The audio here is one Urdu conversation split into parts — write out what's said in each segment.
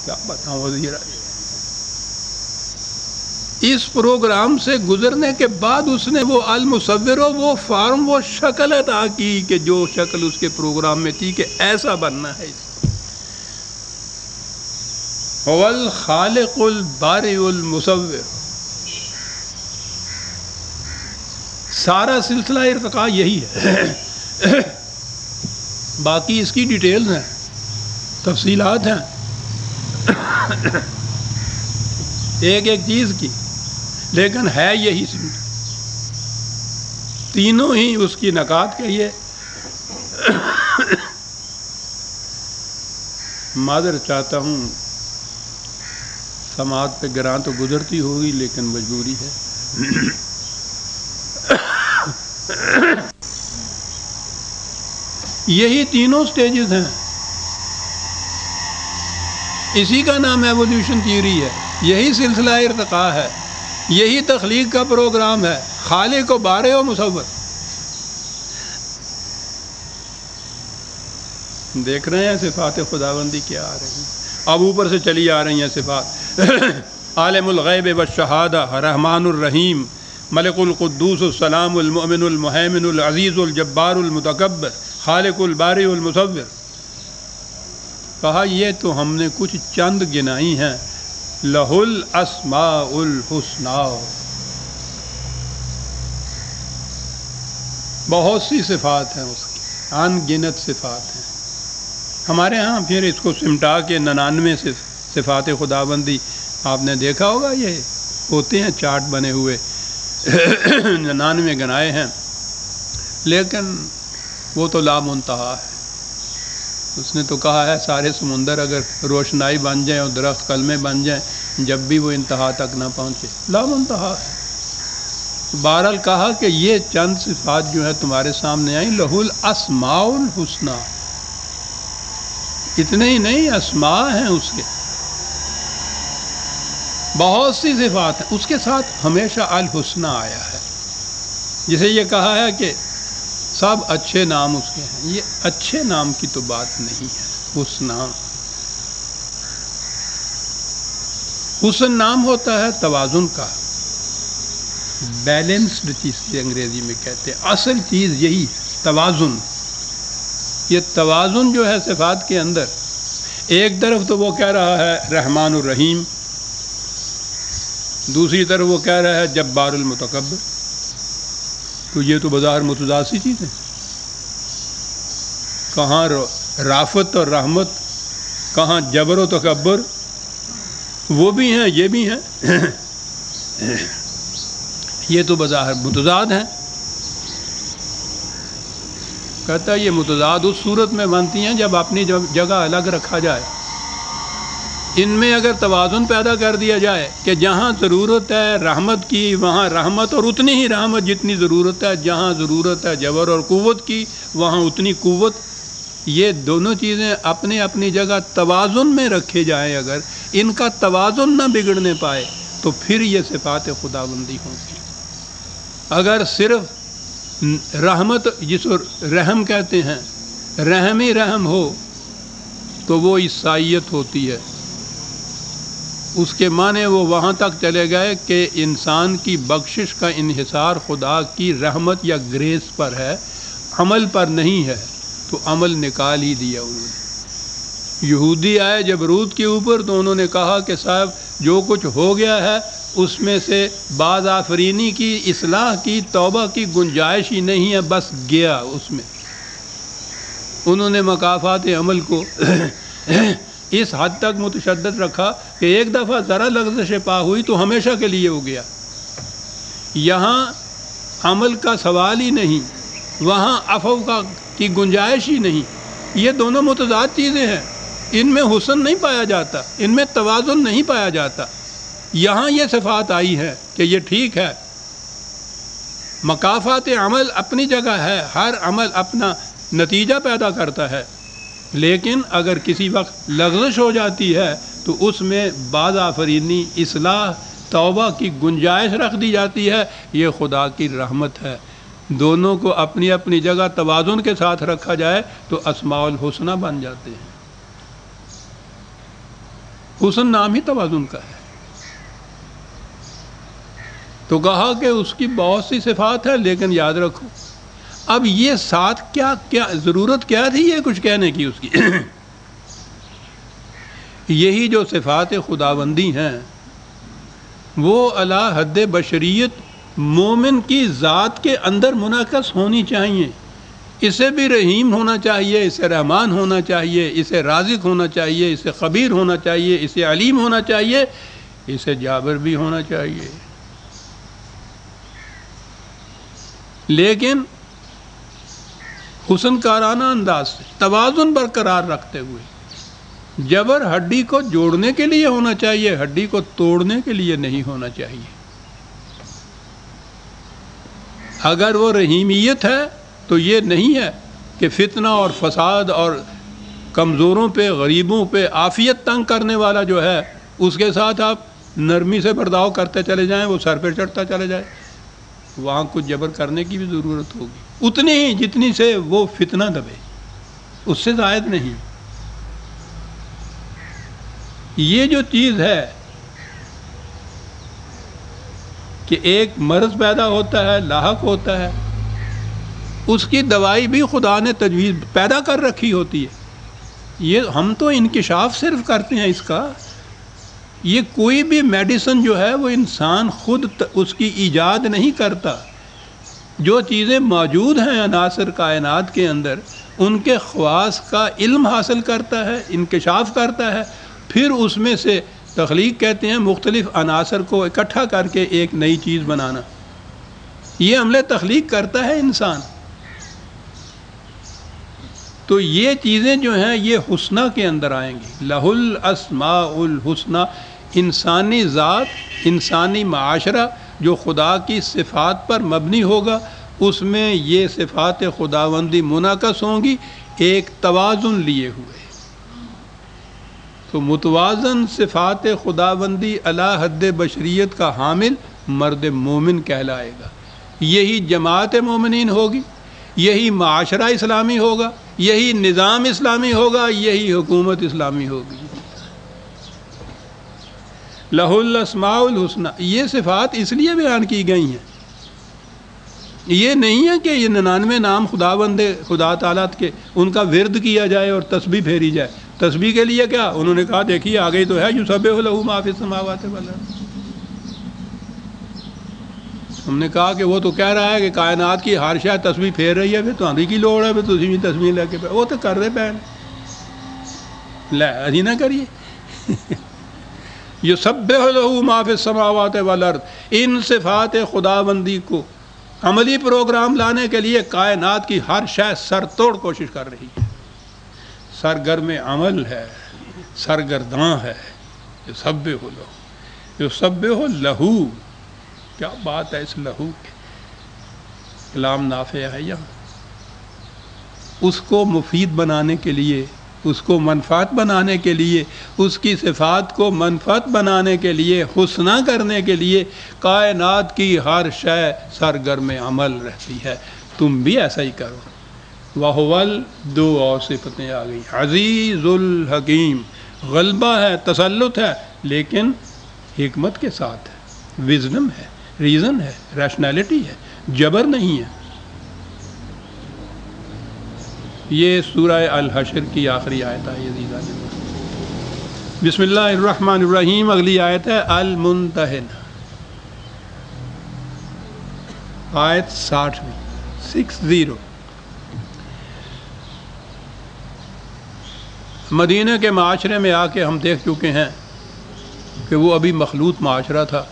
کیا بتاؤں وزیر اس پروگرام سے گزرنے کے بعد اس نے وہ المصور وہ فارم وہ شکل عطا کی کہ جو شکل اس کے پروگرام میں تھی کہ ایسا بننا ہے. هو الخالق البارئ المصور. سارا سلسلہ ارتقاء یہی ہے. باقی اس کی ڈیٹیلز ہیں، تفصیلات ہیں ایک ایک چیز کی، لیکن ہے یہی سمت. تینوں ہی اس کی نکات کہیے. معذرت چاہتا ہوں، سماعت پہ گراں تو گزرتی ہوگی لیکن مجبوری ہے. یہی تینوں سٹیجز ہیں. اسی کا نام ایولیوشن تھیوری ہے. یہی سلسلہ ارتقاء ہے. یہی تخلیق کا پروگرام ہے. خالق و بارئ و مصور. دیکھ رہے ہیں صفات خداوندی کیا آ رہی ہیں. اب اوپر سے چلی آ رہی ہیں صفات. عالم الغیب والشہادہ، رحمان الرحیم، ملک القدوس السلام المؤمن المہیمن العزیز الجبار المتکبر، خالق البارئ المصور. کہا یہ تو ہم نے کچھ چند گنائی ہیں. لہ الاسماء الحسنی. بہت سی صفات ہیں اس کی، ان گنت صفات ہیں. ہمارے ہاں پھر اس کو سمٹا کے 99 سے صفات خداوندی آپ نے دیکھا ہوگا، یہ ہوتے ہیں چارٹ بنے ہوئے. 99 گنائے ہیں، لیکن وہ تو لا منتہا ہے. اس نے تو کہا ہے سارے سمندر اگر روشنائی بن جائیں اور درخت کلمے بن جائیں، جب بھی وہ انتہا تک نہ پہنچے، لا منتہا ہے. بہرحال کہا کہ یہ چند صفات جو ہے تمہارے سامنے آئیں. لہ الاسماء الحسنی. اتنے ہی نہیں، اسماء ہیں اس کے، بہت سی صفات ہیں. اس کے ساتھ ہمیشہ الحسنی آیا ہے. جسے یہ کہا ہے کہ سب اچھے نام اس کے ہیں. یہ اچھے نام کی تو بات نہیں ہے. حسنی، حسن نام ہوتا ہے توازن کا، بیلنسڈ چیز سے انگریزی میں کہتے ہیں. اصل چیز یہی ہے، توازن. یہ توازن جو ہے صفات کے اندر، ایک طرف تو وہ کہہ رہا ہے رحمان الرحیم، دوسری طرف وہ کہہ رہا ہے جبار المتکبر. تو یہ تو بظاہر متضاد سی چیز ہے. کہاں رافت اور رحمت، کہاں جبر و تکبر. وہ بھی ہیں یہ بھی ہیں. یہ تو بظاہر متضاد ہیں. کہتا ہے یہ متضاد اس صورت میں بنتی ہیں جب اپنی جگہ الگ رکھا جائے. ان میں اگر توازن پیدا کر دیا جائے کہ جہاں ضرورت ہے رحمت کی وہاں رحمت اور اتنی ہی رحمت جتنی ضرورت ہے، جہاں ضرورت ہے جبر اور قوت کی وہاں اتنی قوت. یہ دونوں چیزیں اپنی اپنی جگہ توازن میں رکھے جائیں، اگر ان کا توازن نہ بگڑنے پائے تو پھر یہ صفات خداوندی ہوں گی. اگر صرف رحمت، جس کو رحم کہتے ہیں، رحم ہی رحم ہو تو وہ عیسائیت ہوتی ہے. اس کے معنی وہ وہاں تک چلے گئے کہ انسان کی بخشش کا انحصار خدا کی رحمت یا گریس پر ہے، عمل پر نہیں ہے. تو عمل نکال ہی دیا انہوں نے. یہودی آئے جبروت کے اوپر تو انہوں نے کہا کہ صاحب جو کچھ ہو گیا ہے اس میں سے باز آفرینی کی، اصلاح کی، توبہ کی گنجائش ہی نہیں ہے، بس گیا اس میں. انہوں نے مکافات عمل کو اس حد تک متشدد رکھا کہ ایک دفعہ ذرا لغزش پا ہوئی تو ہمیشہ کے لیے ہو گیا. یہاں عمل کا سوال ہی نہیں، وہاں عفو کی گنجائش ہی نہیں. یہ دونوں متضاد چیزیں ہیں. ان میں حسن نہیں پایا جاتا، ان میں توازن نہیں پایا جاتا. یہاں یہ صفات آئی ہے کہ یہ ٹھیک ہے، مکافات عمل اپنی جگہ ہے، ہر عمل اپنا نتیجہ پیدا کرتا ہے. لیکن اگر کسی وقت لغزش ہو جاتی ہے تو اس میں باز آفرینی، اصلاح، توبہ کی گنجائش رکھ دی جاتی ہے. یہ خدا کی رحمت ہے. دونوں کو اپنی اپنی جگہ توازن کے ساتھ رکھا جائے تو اسماء الحسنی بن جاتے ہیں. حسن نام ہی توازن کا ہے۔ تو کہا کہ اس کی بہت سی صفات ہے، لیکن یاد رکھو اب یہ ساتھ کیا ضرورت کیا تھی یہ کچھ کہنے کی اس کی یہی جو صفات خداوندی ہیں وہ اعلی حد بشریت مومن کی ذات کے اندر منعکس ہونی چاہیے۔ اسے بھی رحیم ہونا چاہیے، اسے رحمان ہونا چاہیے، اسے رازق ہونا چاہیے، اسے خبیر ہونا چاہیے، اسے علیم ہونا چاہیے، اسے جابر بھی ہونا چاہیے۔ لیکن حسن کارانہ انداز سے توازن برقرار رکھتے ہوئے جبر ہڈی کو جوڑنے کے لیے ہونا چاہیے، ہڈی کو توڑنے کے لیے نہیں ہونا چاہیے۔ اگر وہ رحیمیت ہے تو یہ نہیں ہے کہ فتنہ اور فساد اور کمزوروں پہ، غریبوں پہ عافیت تنگ کرنے والا جو ہے اس کے ساتھ آپ نرمی سے برداؤ کرتے چلے جائیں، وہ سر پہ چڑھتا چلے جائے، وہاں کچھ جبر کرنے کی بھی ضرورت ہوگی، اتنی ہی جتنی سے وہ فتنہ دبے، اس سے زائد نہیں۔ یہ جو چیز ہے کہ ایک مرض پیدا ہوتا ہے، لاحق ہوتا ہے، اس کی دوائی بھی خدا نے تجویز پیدا کر رکھی ہوتی ہے۔ یہ ہم تو انکشاف صرف کرتے ہیں اس کا، یہ کوئی بھی میڈیسن جو ہے وہ انسان خود اس کی ایجاد نہیں کرتا۔ جو چیزیں موجود ہیں عناصر کائنات کے اندر، ان کے خواص کا علم حاصل کرتا ہے، انکشاف کرتا ہے، پھر اس میں سے تخلیق کہتے ہیں مختلف عناصر کو اکٹھا کر کے ایک نئی چیز بنانا۔ یہ عمل تخلیق کرتا ہے انسان۔ تو یہ چیزیں جو ہیں یہ حسنہ کے اندر آئیں گی، لہ الاسماء الحسنی، انسانی ذات، انسانی معاشرہ جو خدا کی صفات پر مبنی ہوگا، اس میں یہ صفات خداوندی منعکس ہوں گی ایک توازن لیے ہوئے۔ تو متوازن صفات خداوندی اعلی حد بشریت کا حامل مرد مومن کہلائے گا۔ یہی جماعت مومنین ہوگی، یہی معاشرہ اسلامی ہوگا، یہی نظام اسلامی ہوگا، یہی حکومت اسلامی ہوگی۔ لہ الاسماء الحسنی، یہ صفات اس لیے بیان کی گئی ہیں، یہ نہیں ہے کہ یہ 99 نام خدا تعالیٰ کے ان کا ورد کیا جائے اور تسبیح پھیری جائے۔ تسبیح کے لیے کیا انہوں نے کہا، دیکھیے آگے تو ہے یسبح لہ ما فی السماوات والارض۔ ہم نے کہا کہ وہ تو کہہ رہا ہے کہ کائنات کی ہر شے تسبیح پھیر رہی ہے، پھر تو کی لوڑ ہے، پھر تسی بھی تسبیح لے کے وہ تو کر رہے پہن لے ابھی نہ کریے۔ یسبح لہ ما فی السماوات والارض، ان صفات خداوندی کو عملی پروگرام لانے کے لیے کائنات کی ہر شے سر توڑ کوشش کر رہی ہے، سرگرم عمل ہے، سرگرداں ہے۔ یسبح لہ، یسبح لہ، کیا بات ہے اس لہو کی، کلام نافع ہے یہاں۔ اس کو مفید بنانے کے لیے، اس کو منفعت بنانے کے لیے، اس کی صفات کو منفعت بنانے کے لیے، حسنہ کرنے کے لیے کائنات کی ہر شے سرگرم عمل رہتی ہے۔ تم بھی ایسا ہی کرو۔ وَهُوَ، دو اور صفتیں آ گئی، عزیز الحکیم، غلبہ ہے، تسلط ہے، لیکن حکمت کے ساتھ ہے، وزڈم ہے، ریزن ہے، ریشنلٹی ہے، جبر نہیں ہے۔ یہ سورہ الحشر کی آخری آیت ہے عزیزان۔ بسم اللہ الرحمن الرحیم، اگلی آیت ہے الممتحنہ، آیت 60۔ مدینہ کے معاشرے میں آ کے ہم دیکھ چکے ہیں کہ وہ ابھی مخلوط معاشرہ تھا،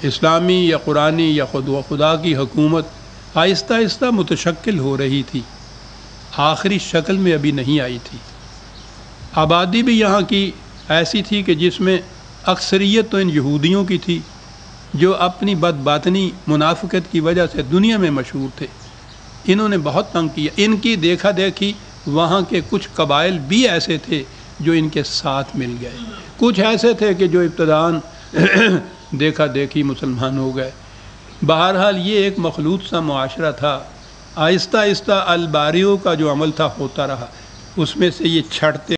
اسلامی یا قرآنی یا خدا کی حکومت آہستہ آہستہ متشکل ہو رہی تھی، آخری شکل میں ابھی نہیں آئی تھی۔ آبادی بھی یہاں کی ایسی تھی کہ جس میں اکثریت تو ان یہودیوں کی تھی جو اپنی بدباطنی منافقت کی وجہ سے دنیا میں مشہور تھے۔ انہوں نے بہت تنگ کیا، ان کی دیکھا دیکھی وہاں کے کچھ قبائل بھی ایسے تھے جو ان کے ساتھ مل گئے، کچھ ایسے تھے کہ جو ابتداً دیکھا دیکھی مسلمان ہو گئے۔ بہرحال یہ ایک مخلوط سا معاشرہ تھا، آہستہ آہستہ الباریوں کا جو عمل تھا ہوتا رہا، اس میں سے یہ چھٹتے